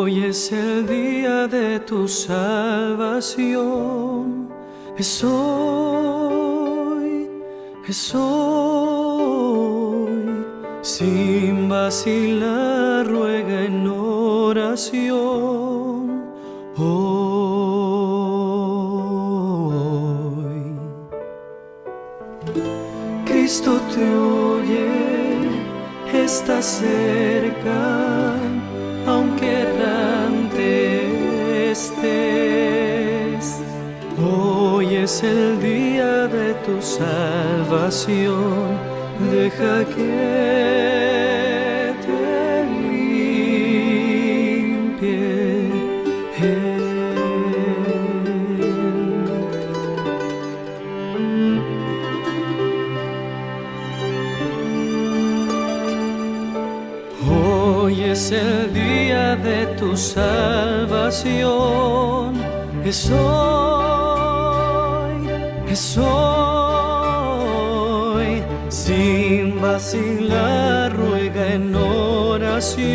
Hoy es el día de tu salvación. Es hoy, es hoy. Sin vacilar, ruega en oración. Hoy Cristo te oye, está cerca, aunque errante estés. Hoy es el día de tu salvación, deja que te limpie Él. Hoy es el día de tu salvación, es hoy, es hoy. Sin vacilar, ruega en oración.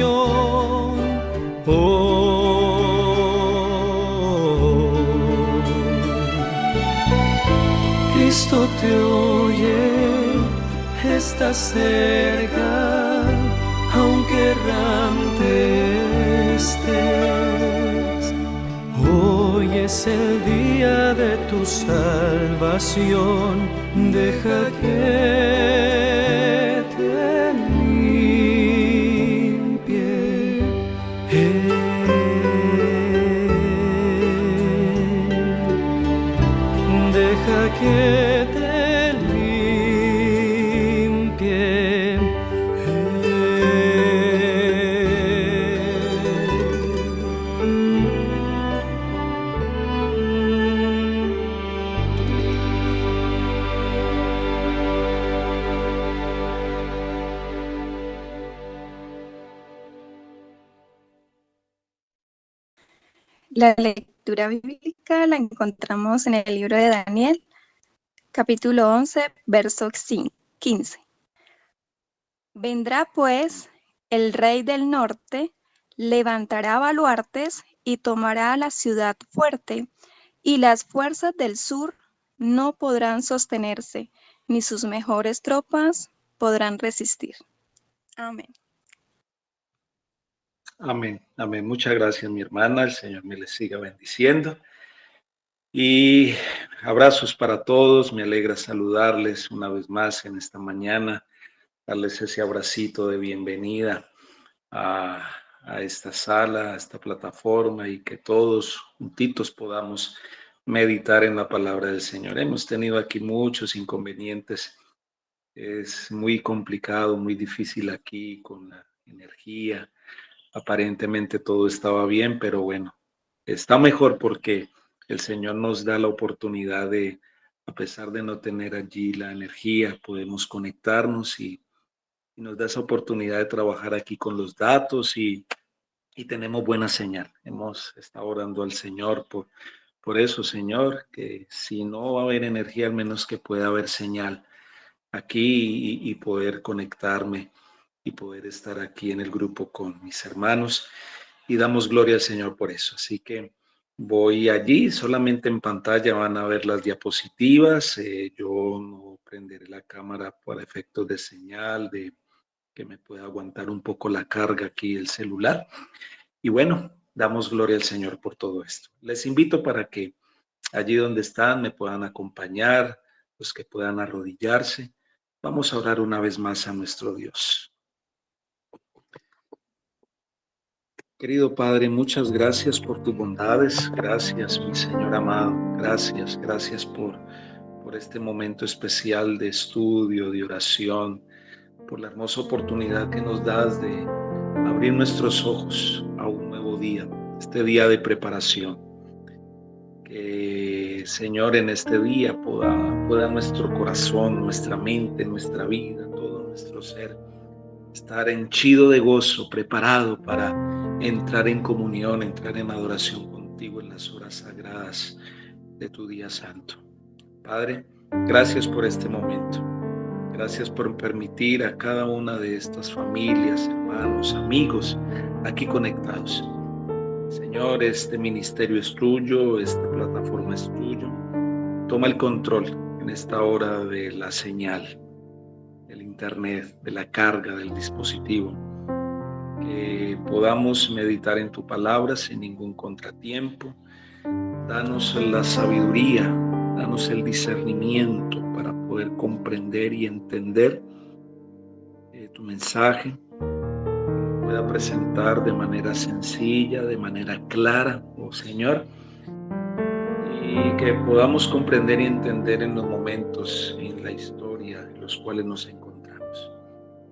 Cristo te oye, está cerca, aunque errante estés. Hoy es el día de tu salvación, deja que te limpie Él. Deja que te limpie Él. La lectura bíblica la encontramos en el libro de Daniel, capítulo 11, verso 15. Vendrá pues el rey del norte, levantará baluartes y tomará la ciudad fuerte, y las fuerzas del sur no podrán sostenerse, ni sus mejores tropas podrán resistir. Amén. Amén, amén. Muchas gracias, mi hermana. El Señor me les siga bendiciendo. Y abrazos para todos. Me alegra saludarles una vez más en esta mañana, darles ese abracito de bienvenida a esta sala, a esta plataforma, y que todos juntitos podamos meditar en la palabra del Señor. Hemos tenido aquí muchos inconvenientes. Es muy complicado, muy difícil aquí con la energía. Aparentemente todo estaba bien, pero bueno, está mejor porque el Señor nos da la oportunidad de, a pesar de no tener allí la energía, podemos conectarnos y nos da esa oportunidad de trabajar aquí con los datos y tenemos buena señal. Hemos estado orando al Señor por eso, Señor, que si no va a haber energía, al menos que pueda haber señal aquí y poder conectarme y poder estar aquí en el grupo con mis hermanos, y damos gloria al Señor por eso. Así que voy allí, solamente en pantalla van a ver las diapositivas. Yo no prenderé la cámara por efectos de señal, de que me pueda aguantar un poco la carga aquí el celular. Y bueno, damos gloria al Señor por todo esto. Les invito para que allí donde están me puedan acompañar, los que puedan arrodillarse. Vamos a orar una vez más a nuestro Dios. Querido Padre, muchas gracias por tus bondades. Gracias, mi Señor amado. Gracias, gracias por este momento especial de estudio, de oración, por la hermosa oportunidad que nos das de abrir nuestros ojos a un nuevo día, este día de preparación. Que, Señor, en este día pueda nuestro corazón, nuestra mente, nuestra vida, todo nuestro ser estar henchido de gozo, preparado para entrar en comunión, entrar en adoración contigo en las horas sagradas de tu día santo. Padre, gracias por este momento. Gracias por permitir a cada una de estas familias, hermanos, amigos, aquí conectados, Señor, este ministerio es tuyo, esta plataforma es tuyo. Toma el control en esta hora de la señal, del internet, de la carga del dispositivo. Que podamos meditar en tu palabra sin ningún contratiempo. Danos la sabiduría, danos el discernimiento para poder comprender y entender tu mensaje, que pueda presentar de manera sencilla, de manera clara, oh Señor, y que podamos comprender y entender en los momentos en la historia en los cuales nos encontramos.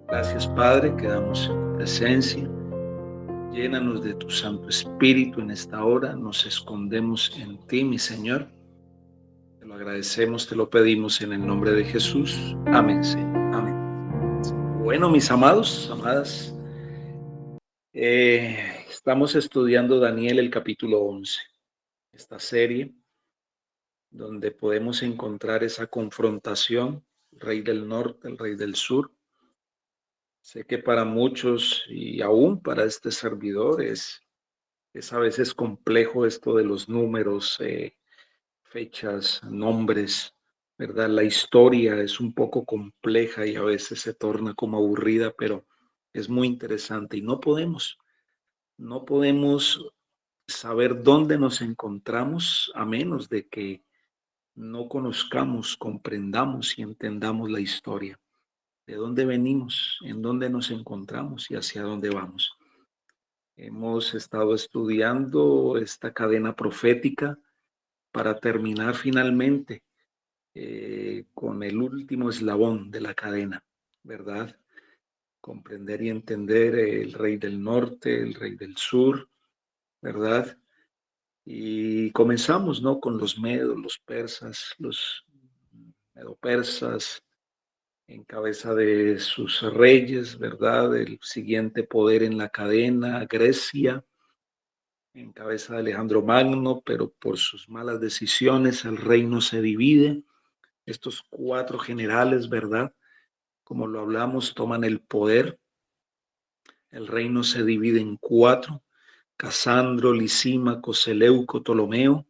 Gracias, Padre, quedamos en tu presencia. Llénanos de tu Santo Espíritu en esta hora. Nos escondemos en ti, mi Señor. Te lo agradecemos, te lo pedimos en el nombre de Jesús. Amén, Señor. Amén. Bueno, mis amados, amadas, estamos estudiando Daniel, el capítulo 11. Esta serie donde podemos encontrar esa confrontación, el rey del norte, el rey del sur. Sé que para muchos y aún para este servidor es a veces complejo esto de los números, fechas, nombres, ¿verdad? La historia es un poco compleja y a veces se torna como aburrida, pero es muy interesante y no podemos saber dónde nos encontramos a menos de que no conozcamos, comprendamos y entendamos la historia, de dónde venimos, en dónde nos encontramos y hacia dónde vamos. Hemos estado estudiando esta cadena profética para terminar finalmente con el último eslabón de la cadena, ¿verdad? Comprender y entender el rey del norte, el rey del sur, ¿verdad? Y comenzamos, ¿no? Con los medos, los persas, los medo-persas, en cabeza de sus reyes, ¿verdad? El siguiente poder en la cadena, Grecia, en cabeza de Alejandro Magno, pero por sus malas decisiones el reino se divide. Estos 4 generales, ¿verdad? Como lo hablamos, toman el poder. El reino se divide en 4, Casandro, Lisímaco, Seleuco, Ptolomeo,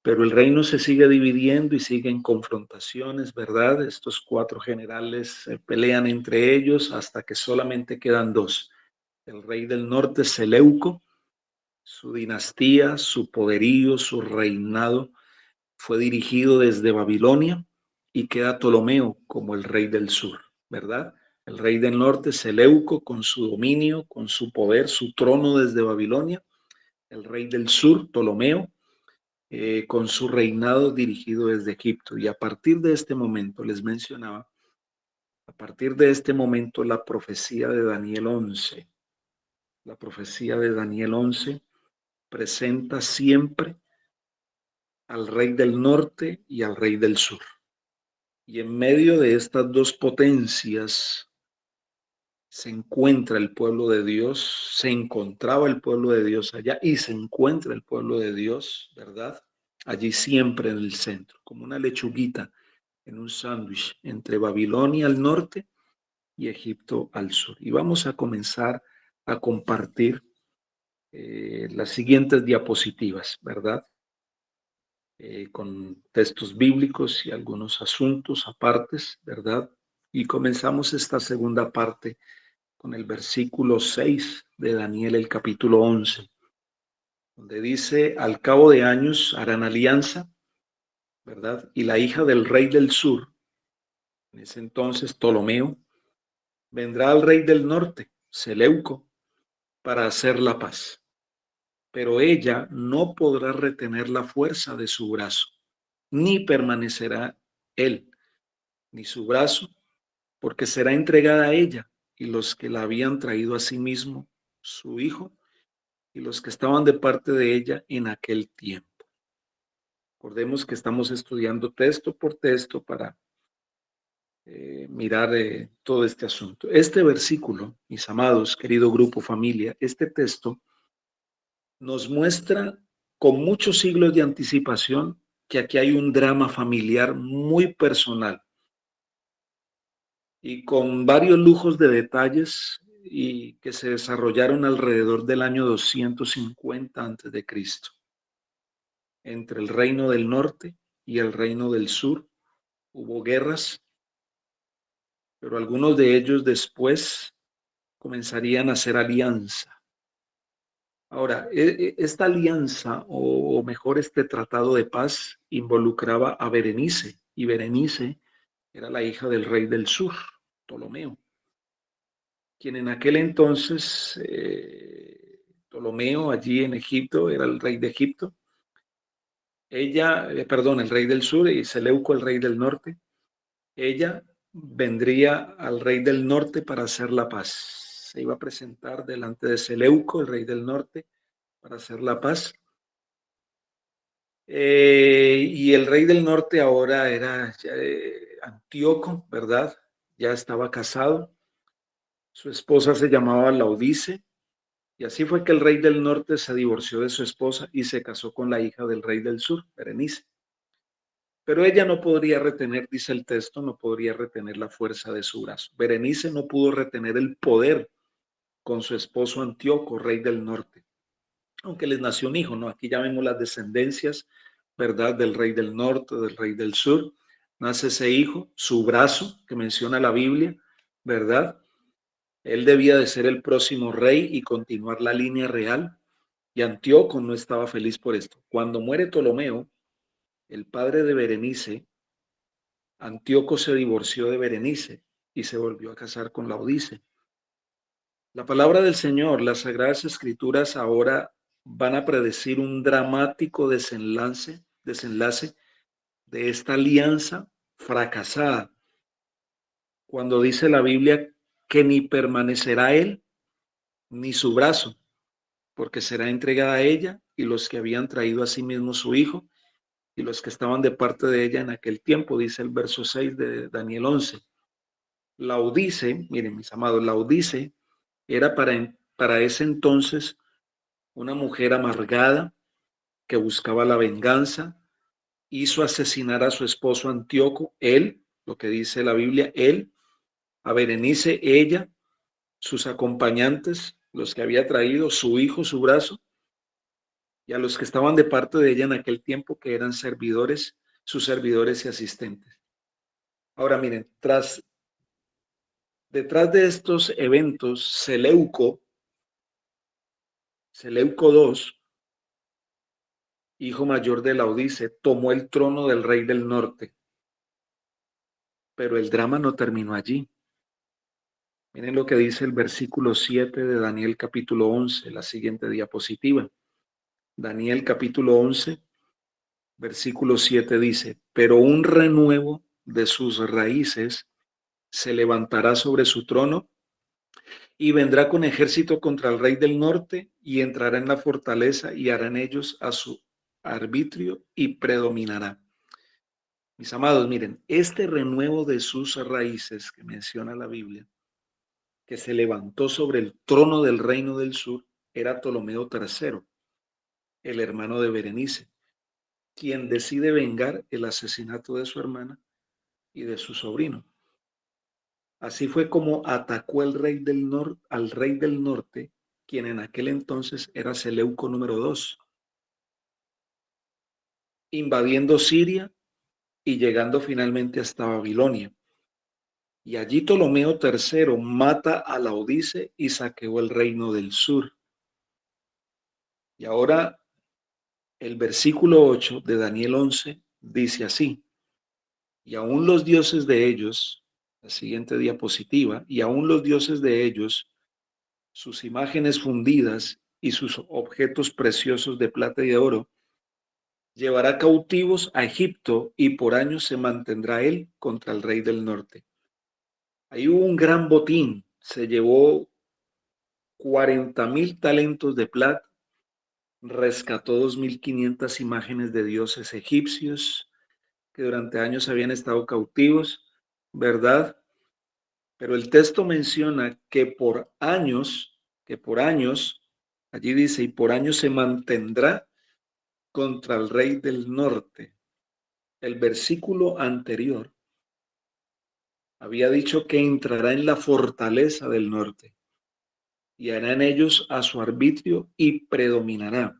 pero el reino se sigue dividiendo y siguen confrontaciones, ¿verdad? Estos 4 generales se pelean entre ellos hasta que solamente quedan 2. El rey del norte, Seleuco, su dinastía, su poderío, su reinado fue dirigido desde Babilonia y queda Ptolomeo como el rey del sur, ¿verdad? El rey del norte, Seleuco, con su dominio, con su poder, su trono desde Babilonia. El rey del sur, Ptolomeo, con su reinado dirigido desde Egipto. Y a partir de este momento, les mencionaba, a partir de este momento, la profecía de Daniel 11, la profecía de Daniel 11 presenta siempre al rey del norte y al rey del sur. Y en medio de estas 2 potencias se encuentra el pueblo de Dios, se encontraba el pueblo de Dios allá y se encuentra el pueblo de Dios, ¿verdad? Allí siempre en el centro, como una lechuguita en un sándwich entre Babilonia al norte y Egipto al sur. Y vamos a comenzar a compartir las siguientes diapositivas, ¿verdad? Con textos bíblicos y algunos asuntos apartes, ¿verdad? Y comenzamos esta segunda parte con el versículo 6 de Daniel, el capítulo 11, donde dice: al cabo de años harán alianza, ¿verdad? Y la hija del rey del sur, en ese entonces Ptolomeo, vendrá al rey del norte, Seleuco, para hacer la paz. Pero ella no podrá retener la fuerza de su brazo, ni permanecerá él, ni su brazo, porque será entregada a ella y los que la habían traído a sí mismo, su hijo, y los que estaban de parte de ella en aquel tiempo. Recordemos que estamos estudiando texto por texto para mirar todo este asunto. Este versículo, mis amados, querido grupo, familia, este texto nos muestra con muchos siglos de anticipación que aquí hay un drama familiar muy personal y con varios lujos de detalles y que se desarrollaron alrededor del año 250 antes de Cristo, entre el reino del norte y el reino del sur. Hubo guerras, pero algunos de ellos después comenzarían a hacer alianza. Ahora, esta alianza, o mejor, este tratado de paz, involucraba a Berenice, y Berenice era la hija del rey del sur, Ptolomeo, quien en aquel entonces, Ptolomeo, allí en Egipto, era el rey de Egipto. Ella, perdón, el rey del sur, y Seleuco, el rey del norte. Ella vendría al rey del norte para hacer la paz. Se iba a presentar delante de Seleuco, el rey del norte, para hacer la paz. Y el rey del norte ahora era Antíoco, ¿verdad? Ya estaba casado. Su esposa se llamaba Laodice. Y así fue que el rey del norte se divorció de su esposa y se casó con la hija del rey del sur, Berenice. Pero ella no podría retener, dice el texto, no podría retener la fuerza de su brazo. Berenice no pudo retener el poder con su esposo Antíoco, rey del norte, aunque les nació un hijo, ¿no? Aquí ya vemos las descendencias, ¿verdad? Del rey del norte, del rey del sur. Nace ese hijo, su brazo, que menciona la Biblia, ¿verdad? Él debía de ser el próximo rey y continuar la línea real. Y Antíoco no estaba feliz por esto. Cuando muere Ptolomeo, el padre de Berenice, Antíoco se divorció de Berenice y se volvió a casar con Laodice. La palabra del Señor, las Sagradas Escrituras ahora van a predecir un dramático desenlace de esta alianza fracasada. Cuando dice la Biblia que ni permanecerá él ni su brazo, porque será entregada a ella y los que habían traído a sí mismo su hijo y los que estaban de parte de ella en aquel tiempo, dice el verso 6 de Daniel 11. Laodice, miren mis amados, Laodice era para ese entonces una mujer amargada que buscaba la venganza, hizo asesinar a su esposo Antíoco, él, lo que dice la Biblia, él, a Berenice, ella, sus acompañantes, los que había traído, su hijo, su brazo, y a los que estaban de parte de ella en aquel tiempo, que eran servidores, sus servidores y asistentes. Ahora miren, detrás de estos eventos, Seleuco II, hijo mayor de Laodice, tomó el trono del rey del norte. Pero el drama no terminó allí. Miren lo que dice el versículo 7 de Daniel capítulo 11, la siguiente diapositiva. Daniel capítulo 11, versículo 7 dice, pero un renuevo de sus raíces se levantará sobre su trono y vendrá con ejército contra el rey del norte y entrará en la fortaleza y harán ellos a su arbitrio y predominará. Mis amados, miren, este renuevo de sus raíces que menciona la Biblia, que se levantó sobre el trono del reino del sur, era Ptolomeo III, el hermano de Berenice, quien decide vengar el asesinato de su hermana y de su sobrino. Así fue como atacó al rey del norte, quien en aquel entonces era Seleuco número 2, invadiendo Siria y llegando finalmente hasta Babilonia. Y allí Ptolomeo III mata a Laodice y saqueó el reino del sur. Y ahora el versículo 8 de Daniel 11 dice así, y aún los dioses de ellos, la siguiente diapositiva, y aún los dioses de ellos, sus imágenes fundidas y sus objetos preciosos de plata y de oro, llevará cautivos a Egipto y por años se mantendrá él contra el rey del norte. Ahí hubo un gran botín, se llevó 40,000 talentos de plata, rescató 2,500 imágenes de dioses egipcios que durante años habían estado cautivos, ¿verdad? Pero el texto menciona que por años, allí dice, y por años se mantendrá contra el rey del norte. El versículo anterior había dicho que entrará en la fortaleza del norte. y hará en ellos a su arbitrio y predominará.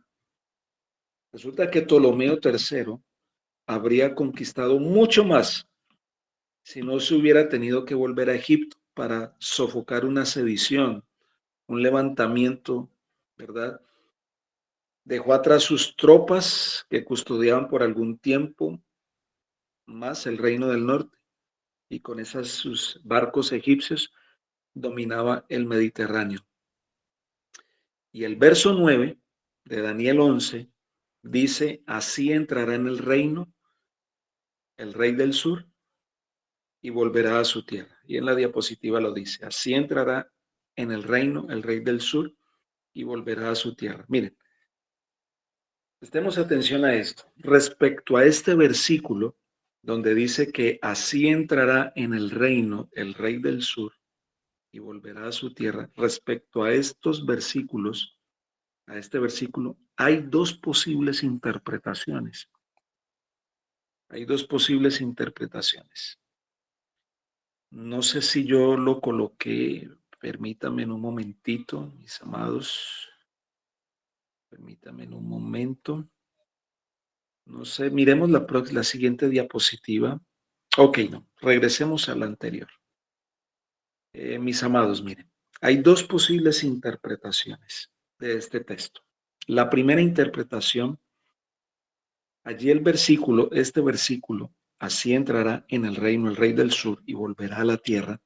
Resulta que Ptolomeo III habría conquistado mucho más si no se hubiera tenido que volver a Egipto para sofocar una sedición, un levantamiento, ¿verdad? Dejó atrás sus tropas que custodiaban por algún tiempo más el reino del norte y con esas sus barcos egipcios dominaba el Mediterráneo. Y el verso 9 de Daniel 11 dice, así entrará en el reino el rey del sur y volverá a su tierra. Y en la diapositiva lo dice, así entrará en el reino el rey del sur y volverá a su tierra. Miren, prestemos atención a esto. Respecto a este versículo, donde dice que así entrará en el reino el rey del sur y volverá a su tierra, respecto a estos versículos, a este versículo, hay dos posibles interpretaciones. Hay dos posibles interpretaciones. No sé si yo lo coloqué, permítame en un momentito, mis amados, permítame en un momento. No sé, miremos la siguiente diapositiva. Ok, no, regresemos a la anterior. Mis amados, miren, hay dos posibles interpretaciones de este texto. La primera interpretación, allí el versículo, este versículo, así entrará en el reino el rey del sur y volverá a la tierra.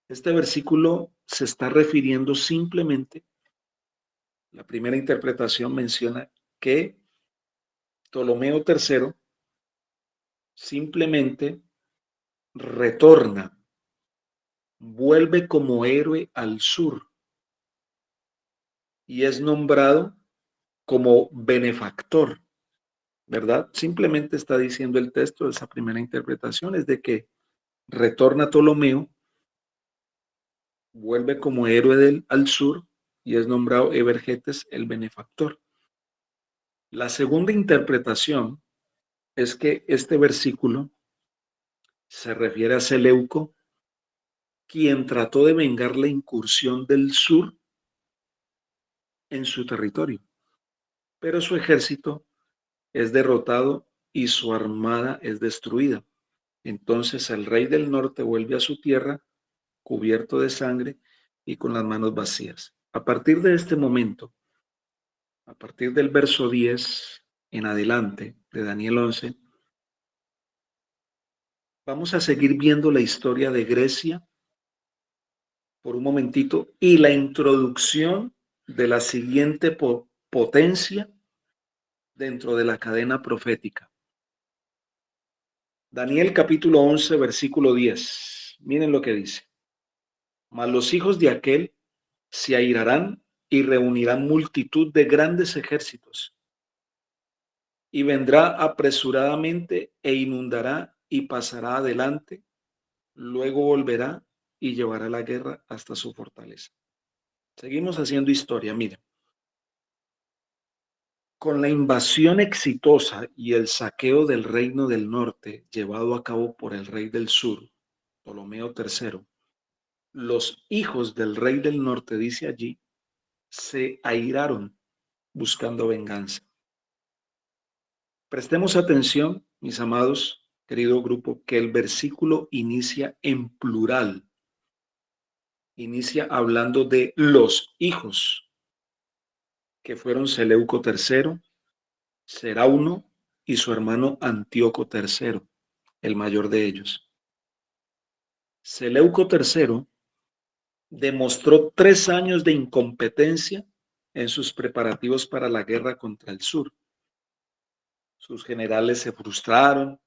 Este versículo se está refiriendo simplemente, la primera interpretación menciona que Ptolomeo III simplemente retorna, vuelve como héroe al sur y es nombrado como benefactor, ¿verdad? Simplemente está diciendo el texto de esa primera interpretación, es de que retorna Ptolomeo, vuelve como héroe al sur y es nombrado Evergetes el benefactor. La segunda interpretación es que este versículo se refiere a Seleuco, quien trató de vengar la incursión del sur en su territorio, pero su ejército es derrotado y su armada es destruida. Entonces el rey del norte vuelve a su tierra cubierto de sangre y con las manos vacías. A partir de este momento, a partir del verso 10 en adelante de Daniel 11, vamos a seguir viendo la historia de Grecia por un momentito y la introducción de la siguiente potencia dentro de la cadena profética. Daniel capítulo 11, versículo 10. Miren lo que dice. Mas los hijos de aquel se airarán y reunirán multitud de grandes ejércitos. Y vendrá apresuradamente e inundará y pasará adelante. Luego volverá y llevará la guerra hasta su fortaleza. Seguimos haciendo historia, miren. Con la invasión exitosa y el saqueo del reino del norte llevado a cabo por el rey del sur, Ptolomeo III, los hijos del rey del norte, dice allí, se airaron buscando venganza. Prestemos atención, mis amados, querido grupo, que el versículo inicia en plural. Inicia hablando de los hijos, que fueron Seleuco III, Serauno y su hermano Antíoco III, el mayor de ellos. Seleuco III demostró 3 años de incompetencia en sus preparativos para la guerra contra el sur. Sus generales se frustraron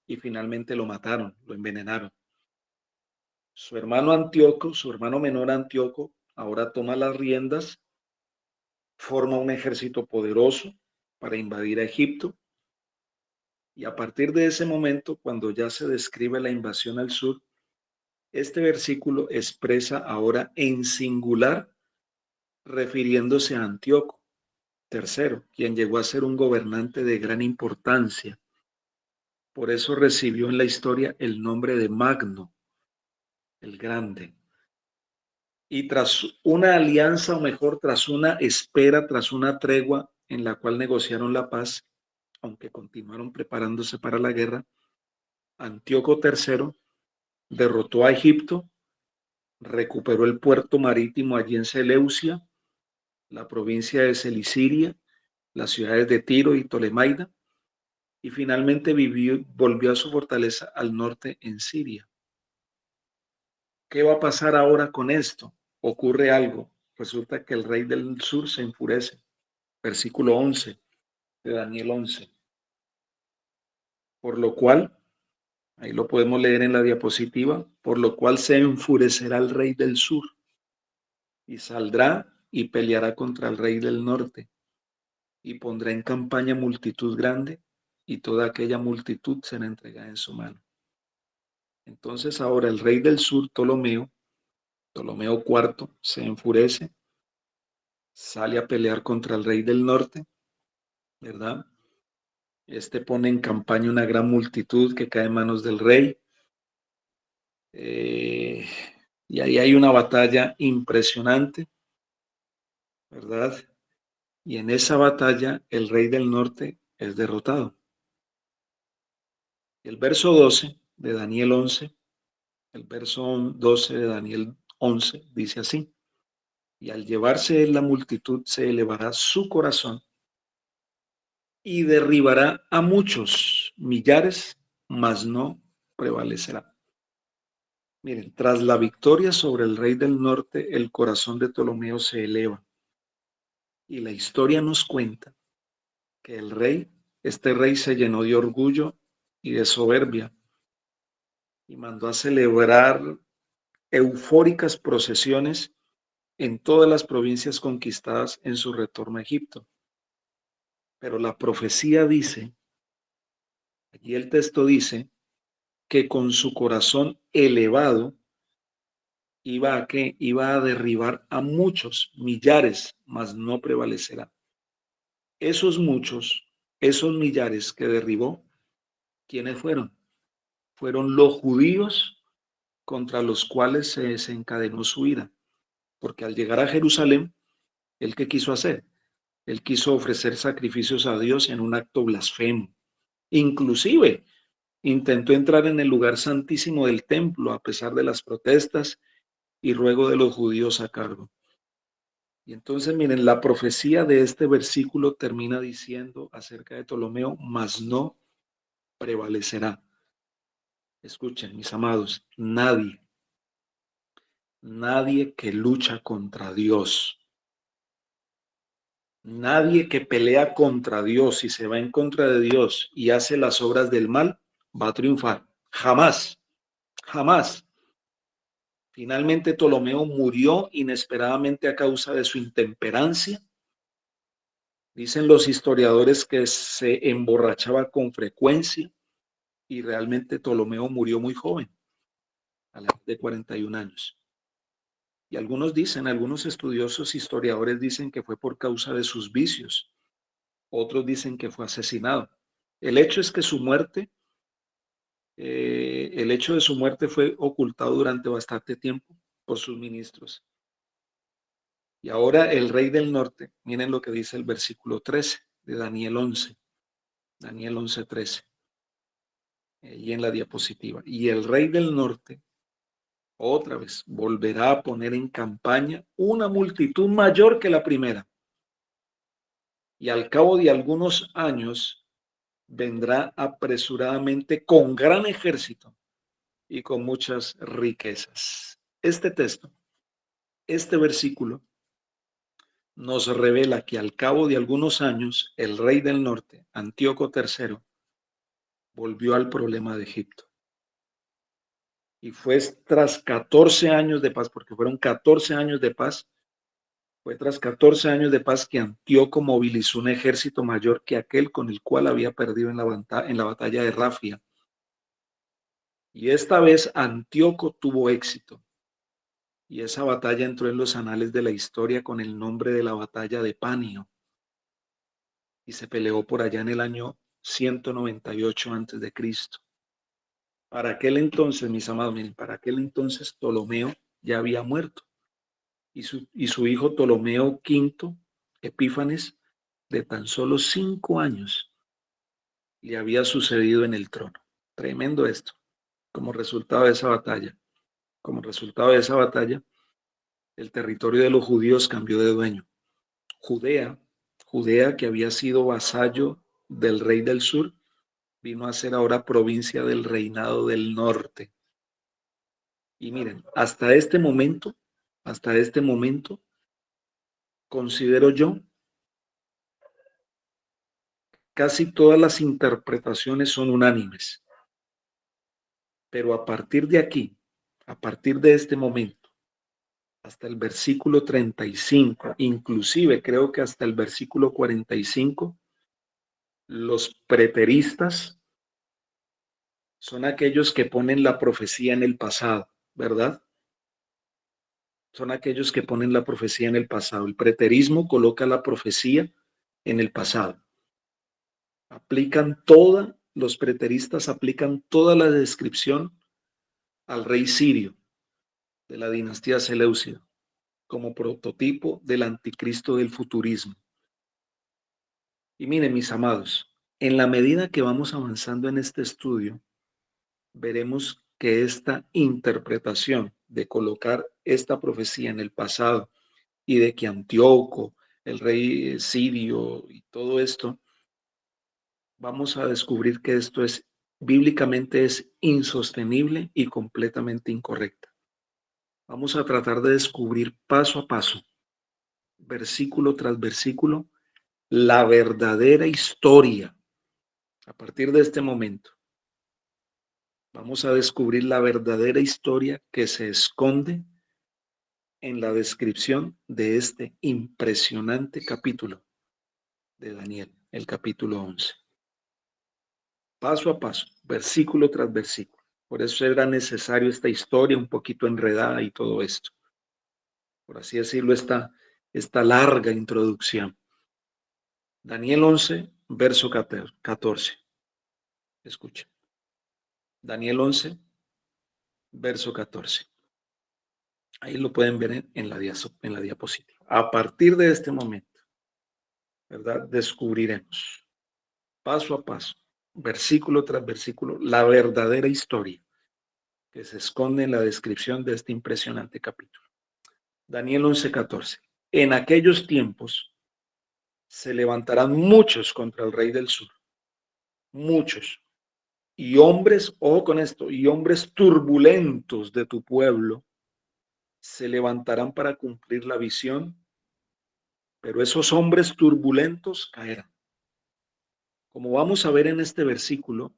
y finalmente lo mataron, lo envenenaron. Su hermano Antíoco, su hermano menor Antíoco, ahora toma las riendas, forma un ejército poderoso para invadir a Egipto. Y a partir de ese momento, cuando ya se describe la invasión al sur, este versículo expresa ahora en singular, refiriéndose a Antíoco III, quien llegó a ser un gobernante de gran importancia. Por eso recibió en la historia el nombre de Magno, el Grande. Y tras una alianza, o mejor, tras una espera, tras una tregua en la cual negociaron la paz, aunque continuaron preparándose para la guerra, Antíoco III derrotó a Egipto, recuperó el puerto marítimo allí en Seleucia, la provincia de Cilicia, las ciudades de Tiro y Tolemaida, y finalmente volvió a su fortaleza al norte en Siria. ¿Qué va a pasar ahora con esto? Ocurre algo. Resulta que el rey del sur se enfurece. Versículo 11 de Daniel 11. Por lo cual, ahí lo podemos leer en la diapositiva, por lo cual se enfurecerá el rey del sur y saldrá y peleará contra el rey del norte y pondrá en campaña multitud grande y toda aquella multitud será entregada en su mano. Entonces ahora el rey del sur, Ptolomeo IV, se enfurece, sale a pelear contra el rey del norte, ¿verdad? Este pone en campaña una gran multitud que cae en manos del rey. Y ahí hay una batalla impresionante, ¿verdad? Y en esa batalla el rey del norte es derrotado. El verso 12 de Daniel 11, el verso 12 de Daniel 11 dice así: y al llevarse la multitud se elevará su corazón y derribará a muchos millares, mas no prevalecerá. Miren, tras la victoria sobre el rey del norte, el corazón de Ptolomeo se eleva. Y la historia nos cuenta que este rey se llenó de orgullo y de soberbia y mandó a celebrar eufóricas procesiones en todas las provincias conquistadas en su retorno a Egipto. Pero la profecía dice, allí el texto dice, que con su corazón elevado iba a derribar a muchos, millares, mas no prevalecerá. Esos muchos, esos millares que derribó, ¿quiénes fueron? Fueron los judíos contra los cuales se desencadenó su ira. Porque al llegar a Jerusalén, ¿él qué quiso hacer? Él quiso ofrecer sacrificios a Dios en un acto blasfemo. Inclusive intentó entrar en el lugar santísimo del templo a pesar de las protestas y ruego de los judíos a cargo. Y entonces miren, la profecía de este versículo termina diciendo acerca de Ptolomeo, mas no prevalecerá. Escuchen, mis amados, nadie que lucha contra Dios, nadie que pelea contra Dios y se va en contra de Dios y hace las obras del mal, va a triunfar. Jamás, jamás. Finalmente Ptolomeo murió inesperadamente a causa de su intemperancia. Dicen los historiadores que se emborrachaba con frecuencia y realmente Ptolomeo murió muy joven, a la edad de 41 años. Y algunos estudiosos historiadores dicen que fue por causa de sus vicios. Otros dicen que fue asesinado. El hecho es que el hecho de su muerte fue ocultado durante bastante tiempo por sus ministros. Y ahora el rey del norte, miren lo que dice el versículo 13 de Daniel 11, Daniel 11:13, y en la diapositiva. Y el rey del norte, otra vez, volverá a poner en campaña una multitud mayor que la primera. Y al cabo de algunos años vendrá apresuradamente con gran ejército y con muchas riquezas. Este texto, este versículo, nos revela que al cabo de algunos años el rey del norte, Antíoco III, volvió al problema de Egipto. Y fue tras 14 años de paz, porque fueron 14 años de paz, fue tras 14 años de paz que Antíoco movilizó un ejército mayor que aquel con el cual había perdido en la batalla de Rafia. Y esta vez Antíoco tuvo éxito. Y esa batalla entró en los anales de la historia con el nombre de la batalla de Panio. Y se peleó por allá en el año 198 antes de Cristo. Para aquel entonces, mis amados, miren, para aquel entonces Ptolomeo ya había muerto. y su hijo Ptolomeo V Epífanes, de tan solo 5 años, le había sucedido en el trono. Tremendo esto. Como resultado de esa batalla, el territorio de los judíos cambió de dueño. Judea, que había sido vasallo del rey del sur, vino a ser ahora provincia del reinado del norte. Y miren, hasta este momento, considero yo, casi todas las interpretaciones son unánimes. Pero a partir de aquí, a partir de este momento, hasta el versículo 35, inclusive creo que hasta el versículo 45, los preteristas son aquellos que ponen la profecía en el pasado, ¿verdad? Son aquellos que ponen la profecía en el pasado. El preterismo coloca la profecía en el pasado. Los preteristas aplican toda la descripción al rey sirio de la dinastía Seleucida como prototipo del anticristo del futurismo. Y miren, mis amados, en la medida que vamos avanzando en este estudio, veremos que esta interpretación de colocar esta profecía en el pasado y de que Antíoco, el rey sirio y todo esto, vamos a descubrir que esto es bíblicamente es insostenible y completamente incorrecta. Vamos a tratar de descubrir paso a paso, versículo tras versículo, la verdadera historia. A partir de este momento, vamos a descubrir la verdadera historia que se esconde en la descripción de este impresionante capítulo de Daniel, el capítulo 11. Paso a paso, versículo tras versículo. Por eso era necesario esta historia un poquito enredada y todo esto. Por así decirlo, esta larga introducción. Daniel 11, verso 14. Escuchen. Daniel 11, verso 14. Ahí lo pueden ver en la diapositiva. A partir de este momento, ¿verdad? Descubriremos paso a paso, versículo tras versículo, la verdadera historia que se esconde en la descripción de este impresionante capítulo. Daniel 11:14. En aquellos tiempos se levantarán muchos contra el rey del sur, muchos, y hombres, ojo con esto, y hombres turbulentos de tu pueblo se levantarán para cumplir la visión, pero esos hombres turbulentos caerán. Como vamos a ver en este versículo,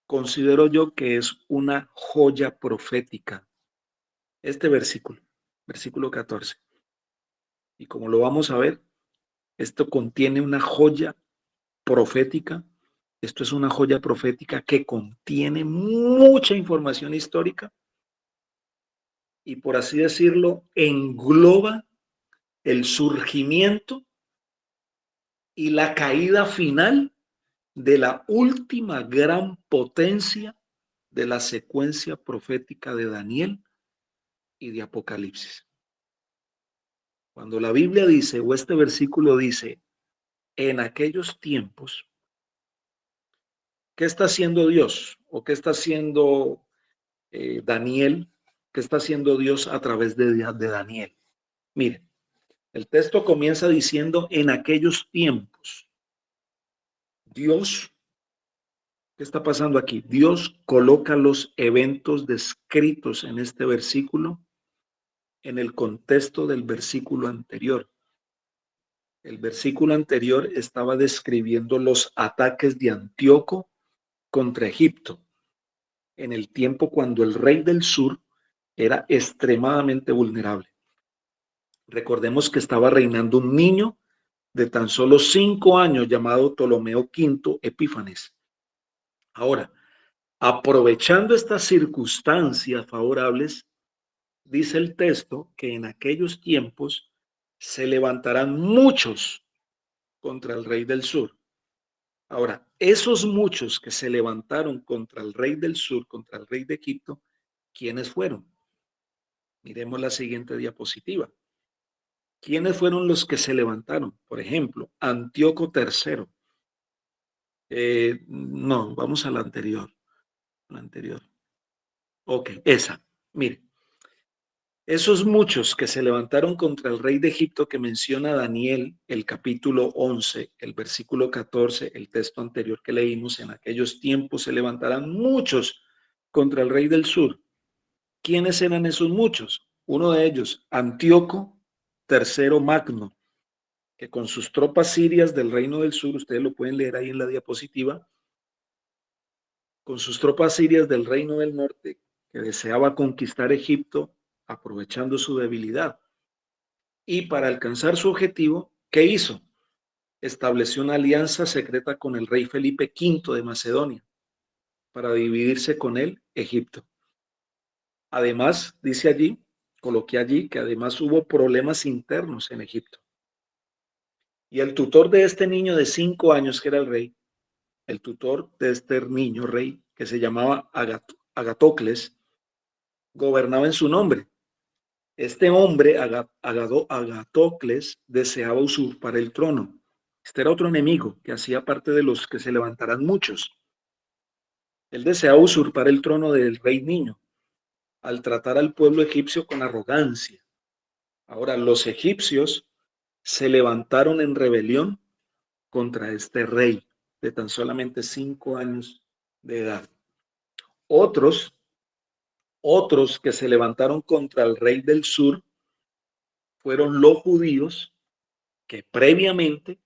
considero yo que es una joya profética. Este versículo 14. Y como lo vamos a ver, esto contiene una joya profética. Esto es una joya profética que contiene mucha información histórica y, por así decirlo, engloba el surgimiento y la caída final de la última gran potencia de la secuencia profética de Daniel y de Apocalipsis. Cuando la Biblia dice, o este versículo dice, en aquellos tiempos, ¿qué está haciendo Dios? ¿O qué está haciendo Daniel? ¿Qué está haciendo Dios a través de Daniel? Miren, el texto comienza diciendo, en aquellos tiempos, Dios, ¿qué está pasando aquí? Dios coloca los eventos descritos en este versículo en el contexto del versículo anterior. El versículo anterior estaba describiendo los ataques de Antíoco contra Egipto en el tiempo cuando el rey del sur era extremadamente vulnerable. Recordemos que estaba reinando un niño de tan solo 5 años llamado Ptolomeo V Epífanes. Ahora, aprovechando estas circunstancias favorables, dice el texto que en aquellos tiempos se levantarán muchos contra el rey del sur. Ahora, esos muchos que se levantaron contra el rey del sur, contra el rey de Egipto, ¿quiénes fueron? Miremos la siguiente diapositiva. ¿Quiénes fueron los que se levantaron? Por ejemplo, Antíoco III. No, vamos a la anterior. La anterior. Ok, esa. Mire, esos muchos que se levantaron contra el rey de Egipto que menciona Daniel, el capítulo 11, el versículo 14, el texto anterior que leímos, en aquellos tiempos se levantarán muchos contra el rey del sur. ¿Quiénes eran esos muchos? Uno de ellos, Antíoco III Magno, que con sus tropas sirias del reino del sur, ustedes lo pueden leer ahí en la diapositiva, con sus tropas sirias del reino del norte, que deseaba conquistar Egipto aprovechando su debilidad. Y para alcanzar su objetivo, ¿qué hizo? Estableció una alianza secreta con el rey Felipe V de Macedonia para dividirse con él Egipto. Además, dice allí, coloqué allí, que además hubo problemas internos en Egipto. Y el tutor de este niño de 5 años, que era el rey, el tutor de este niño rey, que se llamaba Agatocles, gobernaba en su nombre. Este hombre, Agatocles, deseaba usurpar el trono. Este era otro enemigo que hacía parte de los que se levantarán muchos. Él deseaba usurpar el trono del rey niño al tratar al pueblo egipcio con arrogancia. Ahora, los egipcios se levantaron en rebelión contra este rey de tan solamente 5 años de edad. Otros que se levantaron contra el rey del sur fueron los judíos que previamente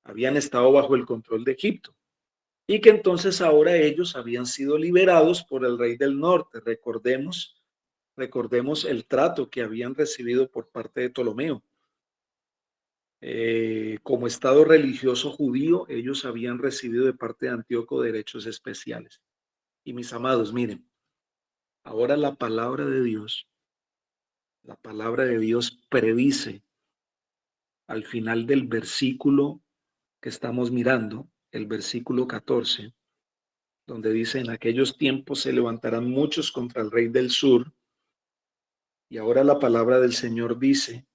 habían estado bajo el control de Egipto y que entonces ahora ellos habían sido liberados por el rey del norte. Recordemos el trato que habían recibido por parte de Ptolomeo. Como Estado religioso judío, ellos habían recibido de parte de Antíoco derechos especiales. Y mis amados, miren, ahora la palabra de Dios predice al final del versículo que estamos mirando, el versículo 14, donde dice: en aquellos tiempos se levantarán muchos contra el rey del sur. Y ahora la palabra del Señor dice,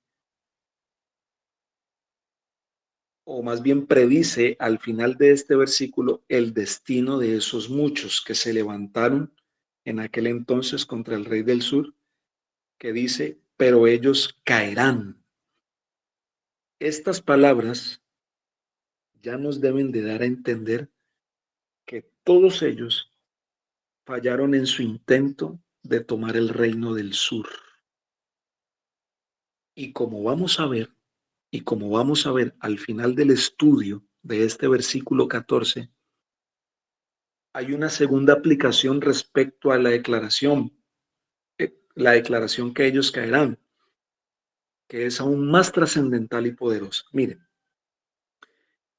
o más bien predice al final de este versículo, el destino de esos muchos que se levantaron en aquel entonces contra el rey del sur, que dice: pero ellos caerán. Estas palabras ya nos deben de dar a entender que todos ellos fallaron en su intento de tomar el reino del sur. Y como vamos a ver, al final del estudio de este versículo 14, hay una segunda aplicación respecto a la declaración que ellos caerán, que es aún más trascendental y poderosa. Miren,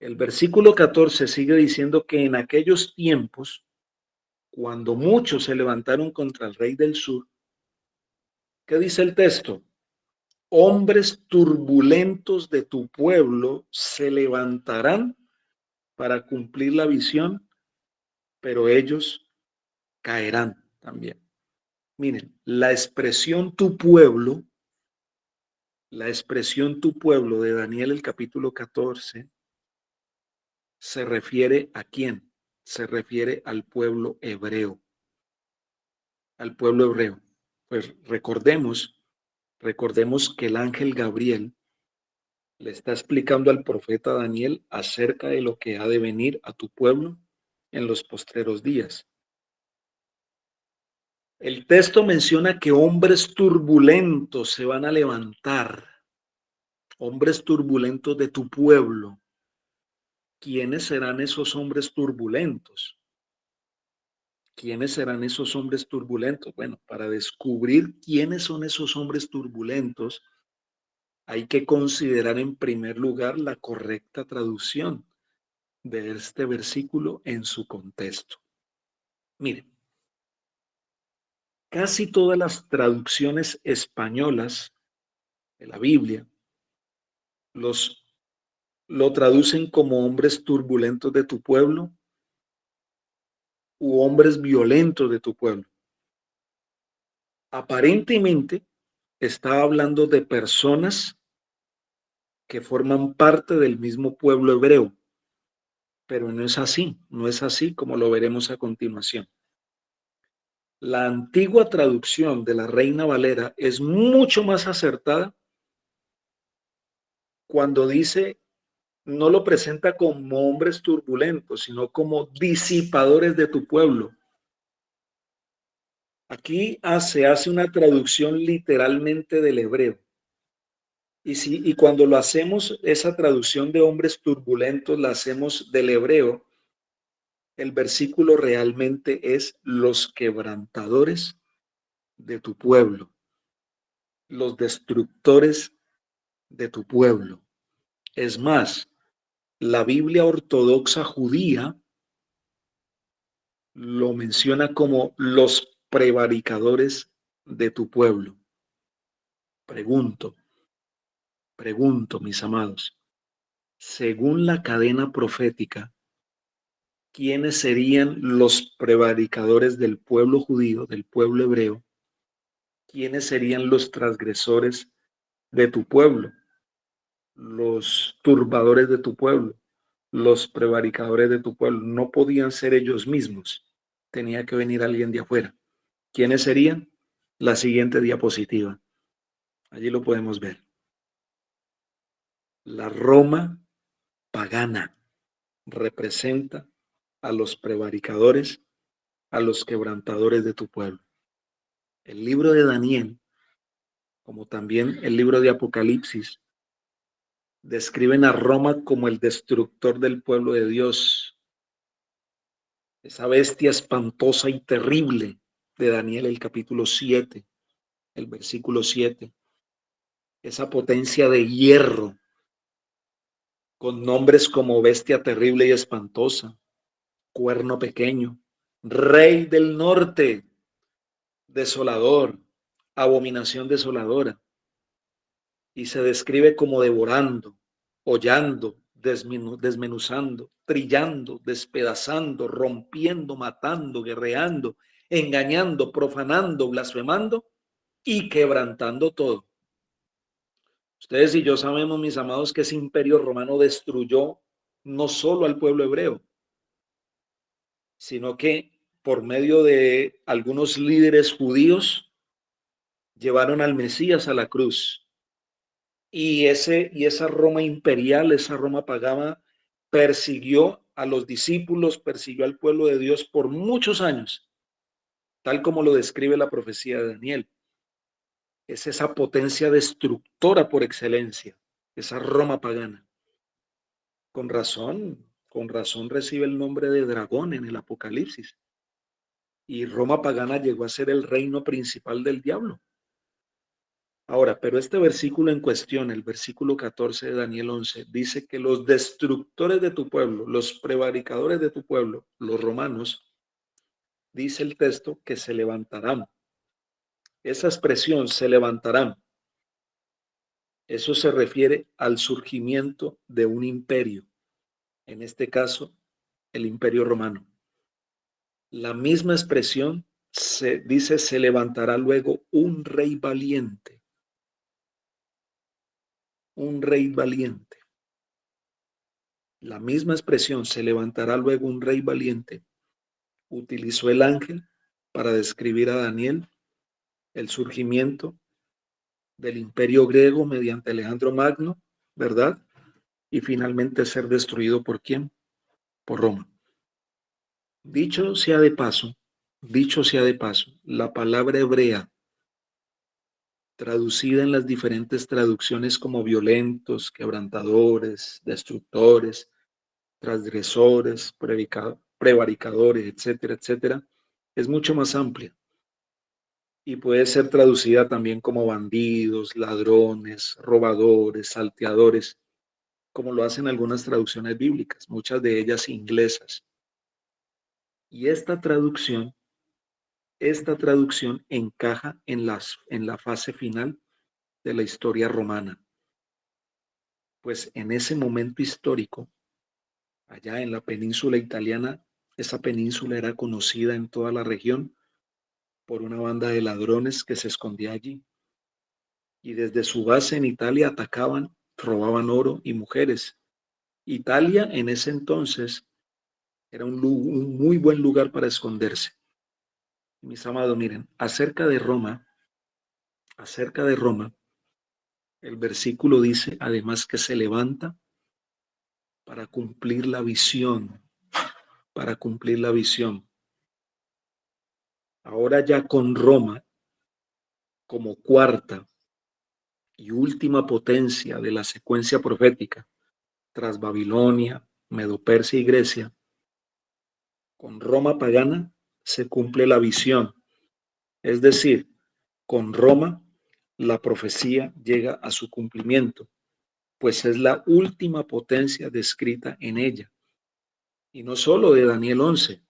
el versículo 14 sigue diciendo que en aquellos tiempos, cuando muchos se levantaron contra el rey del sur, ¿qué dice el texto? Hombres turbulentos de tu pueblo se levantarán para cumplir la visión, pero ellos caerán también. Miren, la expresión tu pueblo de Daniel el capítulo 14 se refiere ¿a quién? Se refiere al pueblo hebreo. Al pueblo hebreo. Pues recordemos que el ángel Gabriel le está explicando al profeta Daniel acerca de lo que ha de venir a tu pueblo en los postreros días. El texto menciona que hombres turbulentos se van a levantar, hombres turbulentos de tu pueblo. ¿Quiénes serán esos hombres turbulentos? ¿Quiénes serán esos hombres turbulentos? Bueno, para descubrir quiénes son esos hombres turbulentos, hay que considerar en primer lugar la correcta traducción de este versículo en su contexto. Miren, casi todas las traducciones españolas de la Biblia lo traducen como hombres turbulentos de tu pueblo u hombres violentos de tu pueblo. Aparentemente está hablando de personas que forman parte del mismo pueblo hebreo, pero no es así, no es así como lo veremos a continuación. La antigua traducción de la Reina Valera es mucho más acertada cuando dice, no lo presenta como hombres turbulentos, sino como disipadores de tu pueblo. Aquí se hace una traducción literalmente del hebreo. Y cuando lo hacemos, esa traducción de hombres turbulentos la hacemos del hebreo, el versículo realmente es los quebrantadores de tu pueblo, los destructores de tu pueblo. Es más, la Biblia ortodoxa judía lo menciona como los prevaricadores de tu pueblo. Pregunto, mis amados, según la cadena profética, ¿quiénes serían los prevaricadores del pueblo judío, del pueblo hebreo? ¿Quiénes serían los transgresores de tu pueblo? Los turbadores de tu pueblo, los prevaricadores de tu pueblo. No podían ser ellos mismos. Tenía que venir alguien de afuera. ¿Quiénes serían? La siguiente diapositiva. Allí lo podemos ver. La Roma pagana representa a los prevaricadores, a los quebrantadores de tu pueblo. El libro de Daniel, como también el libro de Apocalipsis, describen a Roma como el destructor del pueblo de Dios. Esa bestia espantosa y terrible de Daniel, el capítulo 7, el versículo 7. Esa potencia de hierro con nombres como bestia terrible y espantosa, cuerno pequeño, rey del norte, desolador, abominación desoladora. Y se describe como devorando, hollando, desmenuzando, trillando, despedazando, rompiendo, matando, guerreando, engañando, profanando, blasfemando y quebrantando todo. Ustedes y yo sabemos, mis amados, que ese imperio romano destruyó no solo al pueblo hebreo, sino que por medio de algunos líderes judíos llevaron al Mesías a la cruz. Y esa Roma imperial, esa Roma pagana, persiguió a los discípulos, persiguió al pueblo de Dios por muchos años, tal como lo describe la profecía de Daniel. Es esa potencia destructora por excelencia, esa Roma pagana. Con razón recibe el nombre de dragón en el Apocalipsis. Y Roma pagana llegó a ser el reino principal del diablo. Ahora, pero este versículo en cuestión, el versículo 14 de Daniel 11, dice que los destructores de tu pueblo, los prevaricadores de tu pueblo, los romanos, dice el texto que se levantarán. Esa expresión, se levantarán, eso se refiere al surgimiento de un imperio, en este caso, el imperio romano. La misma expresión se dice, se levantará luego un rey valiente. Un rey valiente. La misma expresión, se levantará luego un rey valiente, utilizó el ángel para describir a Daniel el surgimiento del imperio griego mediante Alejandro Magno, ¿verdad? Y finalmente ser destruido ¿por quién? Por Roma. Dicho sea de paso, la palabra hebrea traducida en las diferentes traducciones como violentos, quebrantadores, destructores, transgresores, prevaricadores, etcétera, etcétera, es mucho más amplia y puede ser traducida también como bandidos, ladrones, robadores, salteadores, como lo hacen algunas traducciones bíblicas, muchas de ellas inglesas. Y esta traducción encaja en la fase final de la historia romana. Pues en ese momento histórico, allá en la península italiana, esa península era conocida en toda la región por una banda de ladrones que se escondía allí. Y desde su base en Italia atacaban, robaban oro y mujeres. Italia en ese entonces era un muy buen lugar para esconderse. Mis amados, miren, acerca de Roma, el versículo dice además que se levanta para cumplir la visión, para cumplir la visión. Ahora ya con Roma como cuarta y última potencia de la secuencia profética, tras Babilonia, Medo-Persia y Grecia, con Roma pagana se cumple la visión. Es decir, con Roma la profecía llega a su cumplimiento, pues es la última potencia descrita en ella. Y no solo de Daniel 11,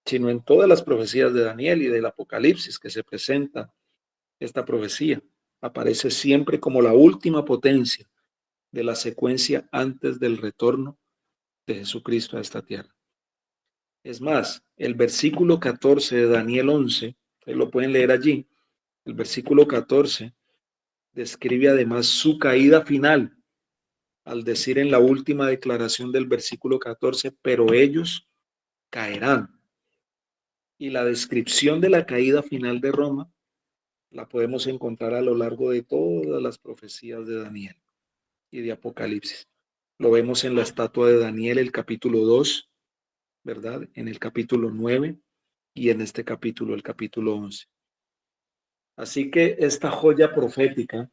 sino en todas las profecías de Daniel y del Apocalipsis que se presenta esta profecía. Aparece siempre como la última potencia de la secuencia antes del retorno de Jesucristo a esta tierra. Es más, el versículo 14 de Daniel 11, ustedes lo pueden leer allí, el versículo 14 describe además su caída final, al decir en la última declaración del versículo 14, pero ellos caerán. Y la descripción de la caída final de Roma la podemos encontrar a lo largo de todas las profecías de Daniel y de Apocalipsis. Lo vemos en la estatua de Daniel, el capítulo 2, ¿verdad? En el capítulo 9 y en este capítulo, el capítulo 11. Así que esta joya profética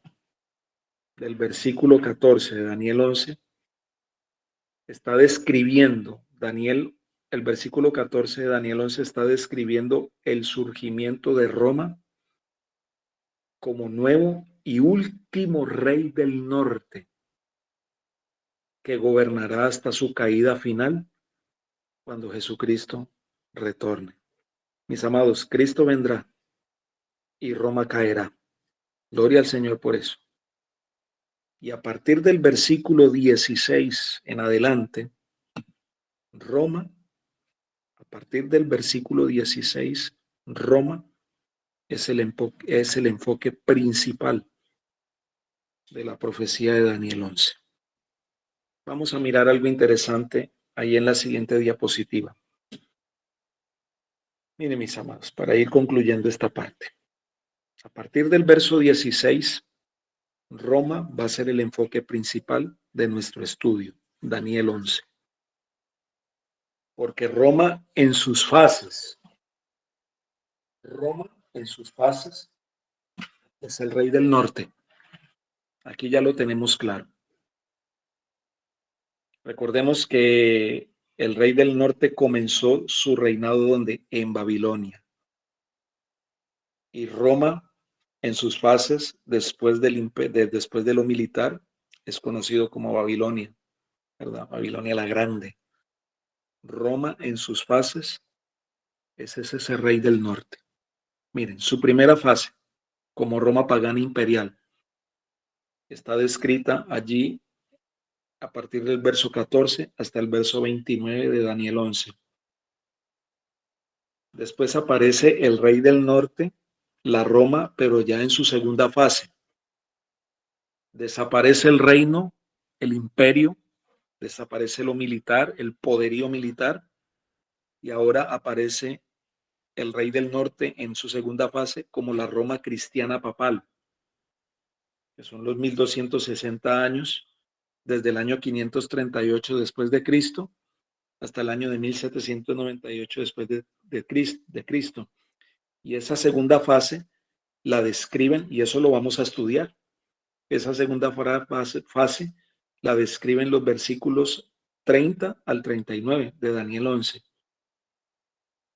del versículo 14 de Daniel 11 está describiendo, el versículo 14 de Daniel 11 está describiendo el surgimiento de Roma como nuevo y último rey del norte, que gobernará hasta su caída final cuando Jesucristo retorne. Mis amados, Cristo vendrá y Roma caerá. Gloria al Señor por eso. Y a partir del versículo 16 en adelante, Roma, a partir del versículo 16, Roma es el enfoque principal de la profecía de Daniel 11. Vamos a mirar algo interesante ahí en la siguiente diapositiva. Miren, mis amados, para ir concluyendo esta parte. A partir del verso 16, Roma va a ser el enfoque principal de nuestro estudio, Daniel 11. Porque Roma en sus fases es el rey del norte. Aquí ya lo tenemos claro. Recordemos que el rey del norte comenzó su reinado ¿dónde? En Babilonia. Y Roma en sus fases, después de lo militar, es conocido como Babilonia, ¿verdad? Babilonia la Grande. Roma en sus fases es ese rey del norte. Miren, su primera fase, como Roma pagana imperial, está descrita allí a partir del verso 14 hasta el verso 29 de Daniel 11. Después aparece el rey del norte, la Roma, pero ya en su segunda fase. Desaparece el reino, el imperio, desaparece lo militar, el poderío militar, y ahora aparece el rey del norte en su segunda fase como la Roma cristiana papal, que son los 1260 años, desde el año 538 después de Cristo hasta el año de 1798 después de Cristo. Y esa segunda fase la describen, y eso lo vamos a estudiar. Esa segunda fase la describen los versículos 30 al 39 de Daniel 11,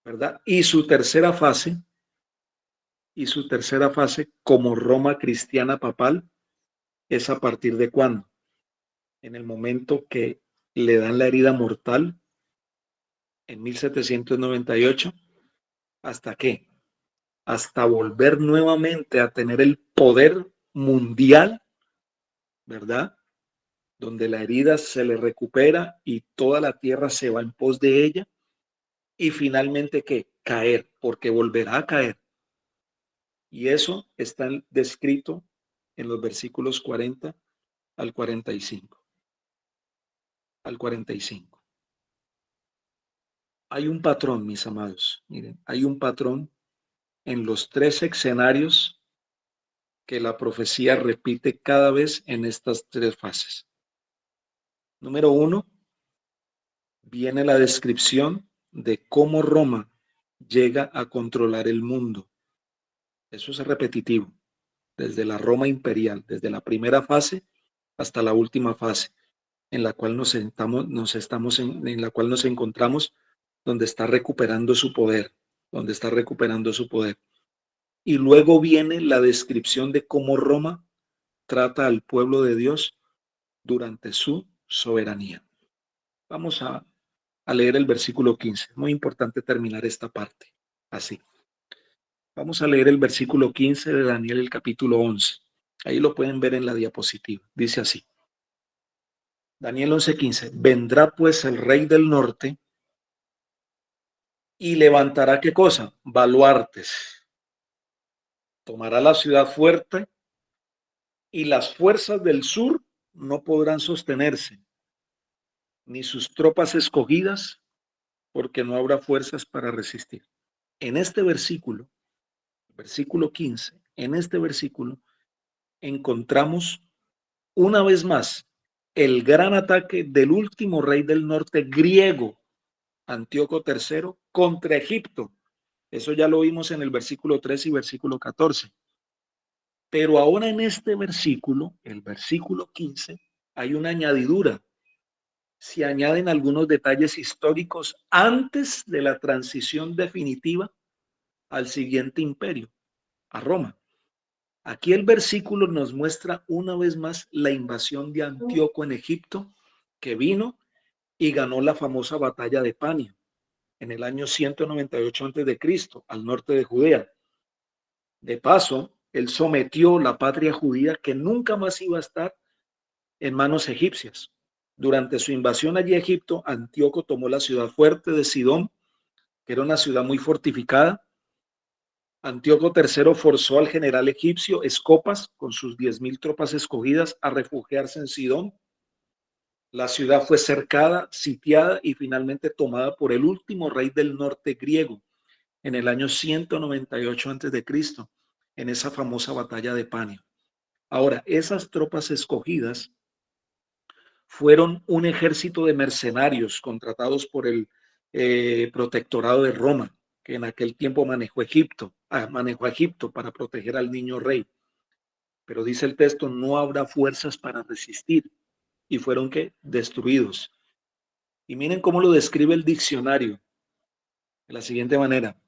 ¿verdad? Y su tercera fase como Roma cristiana papal es a partir de cuándo? En el momento que le dan la herida mortal en 1798, ¿hasta qué? Hasta volver nuevamente a tener el poder mundial, ¿verdad? Donde la herida se le recupera y toda la tierra se va en pos de ella. Y finalmente, ¿qué? Caer, porque volverá a caer. Y eso está descrito en los versículos 40 al 45. Al 45. Hay un patrón, mis amados. Miren, hay un patrón en los tres escenarios que la profecía repite cada vez en estas tres fases. Número 1, viene la descripción de cómo Roma llega a controlar el mundo. Eso es repetitivo, desde la Roma imperial, desde la primera fase hasta la última fase, en la cual en la cual nos encontramos, donde está recuperando su poder, donde está recuperando su poder. Y luego viene la descripción de cómo Roma trata al pueblo de Dios durante su soberanía. Vamos a leer el versículo 15. Muy importante terminar esta parte así. Vamos a leer el versículo 15 de Daniel, el capítulo 11. Ahí lo pueden ver en la diapositiva. Dice así. Daniel 11:15. Vendrá pues el rey del norte y levantará, ¿qué cosa? Baluartes. Tomará la ciudad fuerte y las fuerzas del sur no podrán sostenerse, ni sus tropas escogidas, porque no habrá fuerzas para resistir. En este versículo, versículo 15, en este versículo encontramos una vez más el gran ataque del último rey del norte griego, Antíoco III, contra Egipto. Eso ya lo vimos en el versículo 13 y versículo 14. Pero ahora en este versículo, el versículo 15, hay una añadidura. Se añaden algunos detalles históricos antes de la transición definitiva al siguiente imperio, a Roma. Aquí el versículo nos muestra una vez más la invasión de Antíoco en Egipto, que vino y ganó la famosa batalla de Pania en el año 198 a.C., al norte de Judea. De paso, él sometió la patria judía, que nunca más iba a estar en manos egipcias. Durante su invasión allí a Egipto, Antíoco tomó la ciudad fuerte de Sidón, que era una ciudad muy fortificada. Antíoco III forzó al general egipcio Escopas, con sus 10,000 tropas escogidas, a refugiarse en Sidón. La ciudad fue cercada, sitiada y finalmente tomada por el último rey del norte griego en el año 198 a.C., en esa famosa batalla de Pania. Ahora, esas tropas escogidas fueron un ejército de mercenarios contratados por el protectorado de Roma, que en aquel tiempo manejó Egipto para proteger al niño rey. Pero dice el texto, no habrá fuerzas para resistir, y fueron ¿qué? Destruidos. Y miren cómo lo describe el diccionario de la siguiente manera.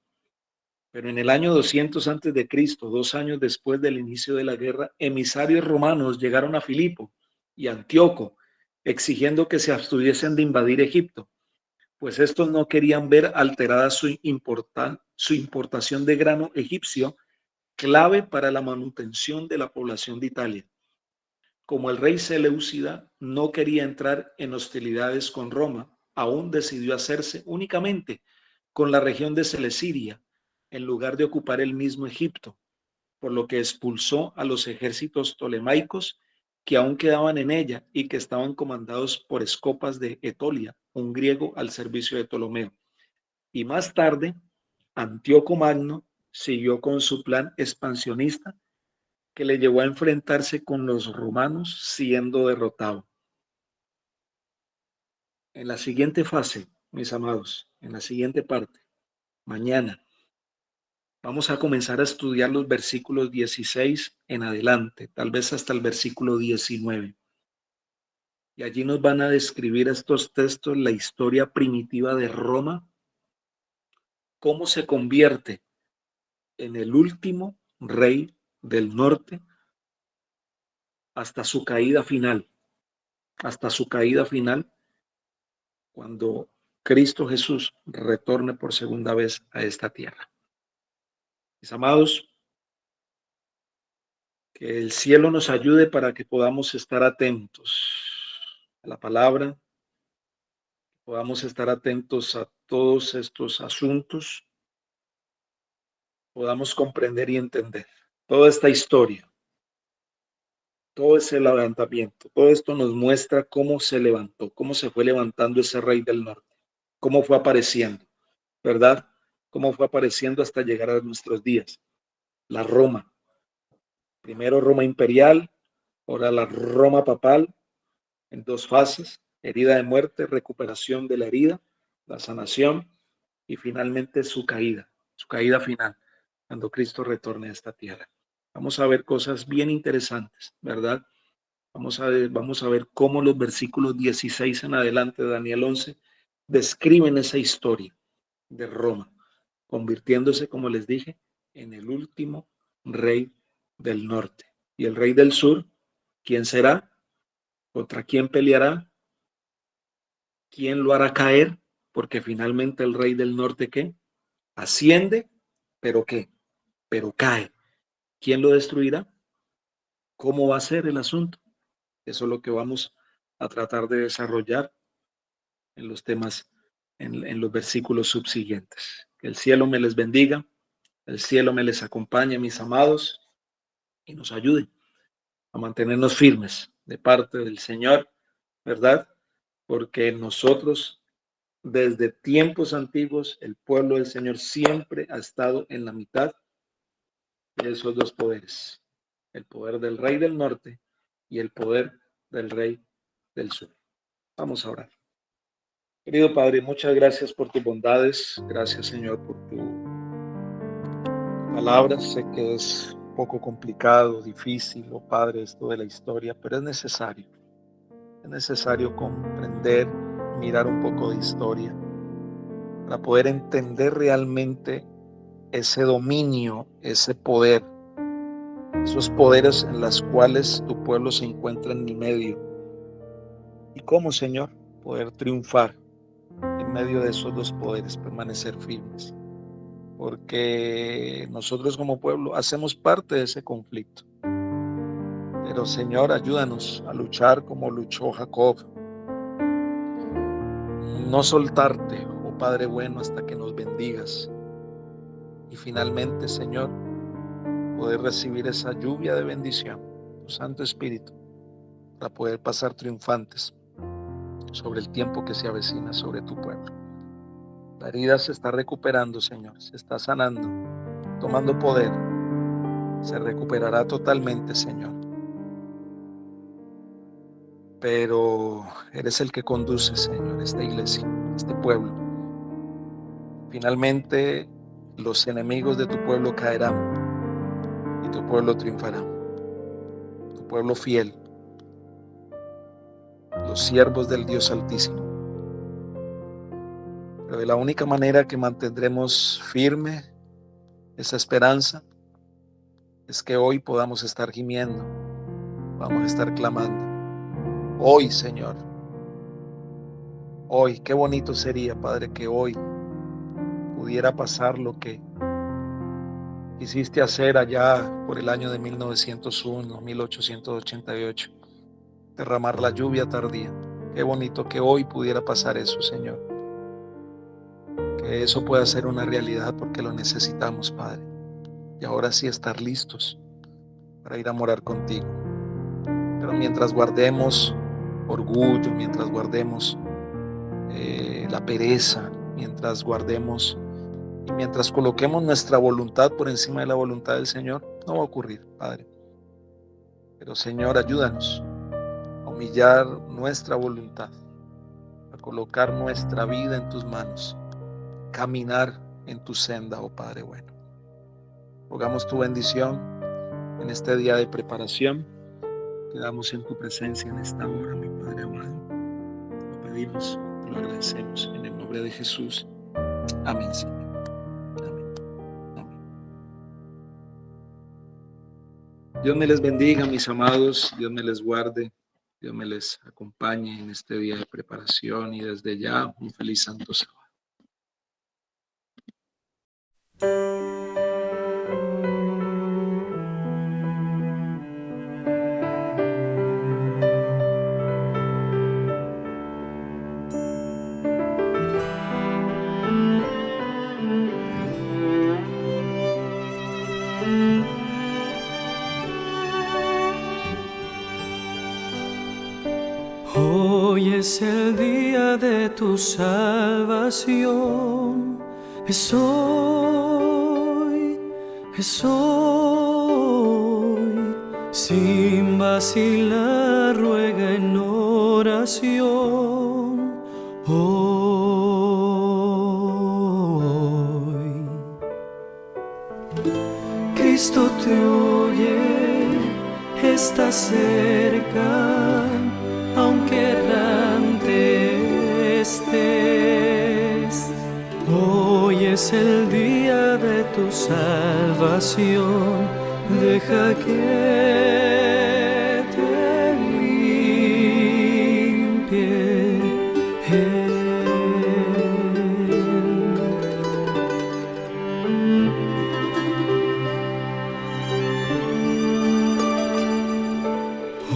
Pero en el año 200 antes de Cristo, 2 años después del inicio de la guerra, emisarios romanos llegaron a Filipo y Antíoco, exigiendo que se abstuviesen de invadir Egipto, pues estos no querían ver alterada su importación de grano egipcio, clave para la manutención de la población de Italia. Como el rey Seleucida no quería entrar en hostilidades con Roma, aún decidió hacerse únicamente con la región de Celesiria, en lugar de ocupar el mismo Egipto, por lo que expulsó a los ejércitos tolemaicos que aún quedaban en ella y que estaban comandados por Escopas de Etolia, un griego al servicio de Ptolomeo. Y más tarde, Antíoco Magno siguió con su plan expansionista, que le llevó a enfrentarse con los romanos siendo derrotado. En la siguiente fase, mis amados, en la siguiente parte, mañana, vamos a comenzar a estudiar los versículos 16 en adelante, tal vez hasta el versículo 19. Y allí nos van a describir estos textos la historia primitiva de Roma, cómo se convierte en el último rey del norte hasta su caída final, cuando Cristo Jesús retorne por segunda vez a esta tierra. Mis amados, que el cielo nos ayude para que podamos estar atentos a la palabra, podamos estar atentos a todos estos asuntos podamos comprender y entender toda esta historia, todo ese levantamiento. Todo esto nos muestra cómo se levantó, cómo se fue levantando ese rey del norte, cómo fue apareciendo, ¿verdad? Cómo fue apareciendo hasta llegar a nuestros días. La Roma, primero Roma imperial, ahora la Roma papal, en dos fases: herida de muerte, recuperación de la herida, la sanación y finalmente su caída final, cuando Cristo retorne a esta tierra. Vamos a ver cosas bien interesantes, ¿verdad? Vamos a ver cómo los versículos 16 en adelante de Daniel 11 describen esa historia de Roma, convirtiéndose, como les dije, en el último rey del norte. Y el rey del sur, ¿quién será? ¿Contra quién peleará? ¿Quién lo hará caer? Porque finalmente el rey del norte, ¿qué? Asciende, pero ¿qué? Pero cae. ¿Quién lo destruirá? ¿Cómo va a ser el asunto? Eso es lo que vamos a tratar de desarrollar en los temas, en los versículos subsiguientes. Que el cielo me les bendiga, el cielo me les acompañe, mis amados, y nos ayude a mantenernos firmes de parte del Señor, ¿verdad? Porque nosotros, desde tiempos antiguos, el pueblo del Señor siempre ha estado en la mitad de esos dos poderes: el poder del rey del norte y el poder del rey del sur. Vamos a orar. Querido Padre, muchas gracias por tus bondades. Gracias, Señor, por tu palabra. Sé que es un poco complicado, difícil, oh Padre, esto de la historia, pero es necesario. Es necesario comprender, mirar un poco de historia para poder entender realmente ese dominio, ese poder, esos poderes en los cuales tu pueblo se encuentra en mi medio. Y cómo, Señor, poder triunfar en medio de esos dos poderes, permanecer firmes. Porque nosotros como pueblo hacemos parte de ese conflicto. Pero Señor, ayúdanos a luchar como luchó Jacob. No soltarte, oh Padre bueno, hasta que nos bendigas. Y finalmente, Señor, poder recibir esa lluvia de bendición, tu Santo Espíritu, para poder pasar triunfantes sobre el tiempo que se avecina sobre tu pueblo. La herida se está recuperando, Señor, se está sanando, tomando poder. Se recuperará totalmente, Señor. Pero eres el que conduce, Señor, esta iglesia, este pueblo. Finalmente, los enemigos de tu pueblo caerán y tu pueblo triunfará. Tu pueblo fiel, los siervos del Dios Altísimo. Pero de la única manera que mantendremos firme esa esperanza es que hoy podamos estar gimiendo, vamos a estar clamando. Hoy, Señor, hoy, qué bonito sería, Padre, que hoy pudiera pasar lo que quisiste hacer allá por el año de 1901, 1888, derramar la lluvia tardía. Qué bonito que hoy pudiera pasar eso, Señor. Que eso pueda ser una realidad, porque lo necesitamos, Padre. Y ahora sí estar listos para ir a morar contigo. Pero mientras guardemos orgullo, mientras guardemos la pereza, mientras guardemos y mientras coloquemos nuestra voluntad por encima de la voluntad del Señor, no va a ocurrir, Padre. Pero Señor, ayúdanos a humillar nuestra voluntad, a colocar nuestra vida en tus manos, caminar en tu senda, oh Padre bueno. Rogamos tu bendición en este día de preparación. Quedamos en tu presencia en esta hora, mi Padre amado. Lo pedimos, lo agradecemos en el nombre de Jesús. Amén, Señor. Amén. Amén. Dios me les bendiga, mis amados. Dios me les guarde. Dios me les acompañe en este día de preparación y desde ya un feliz santo sábado. Hoy es el día de tu salvación. Es hoy, es hoy. Sin vacilar, ruega en oración. Hoy Cristo te oye, está cerca, aunque errante estés. Hoy es el día de tu salvación, deja que te limpie Él.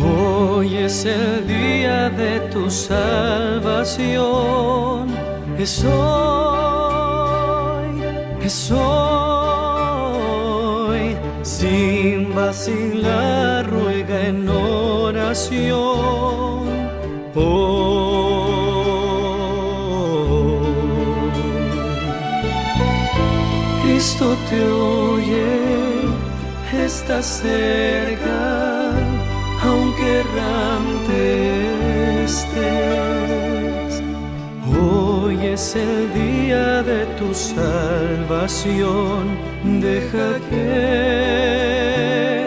Hoy es el día de tu salvación, es hoy, es hoy. Sin vacilar, ruega en oración. Cristo te oye, está cerca, aunque errante estés. Hoy es el día de tu salvación, deja que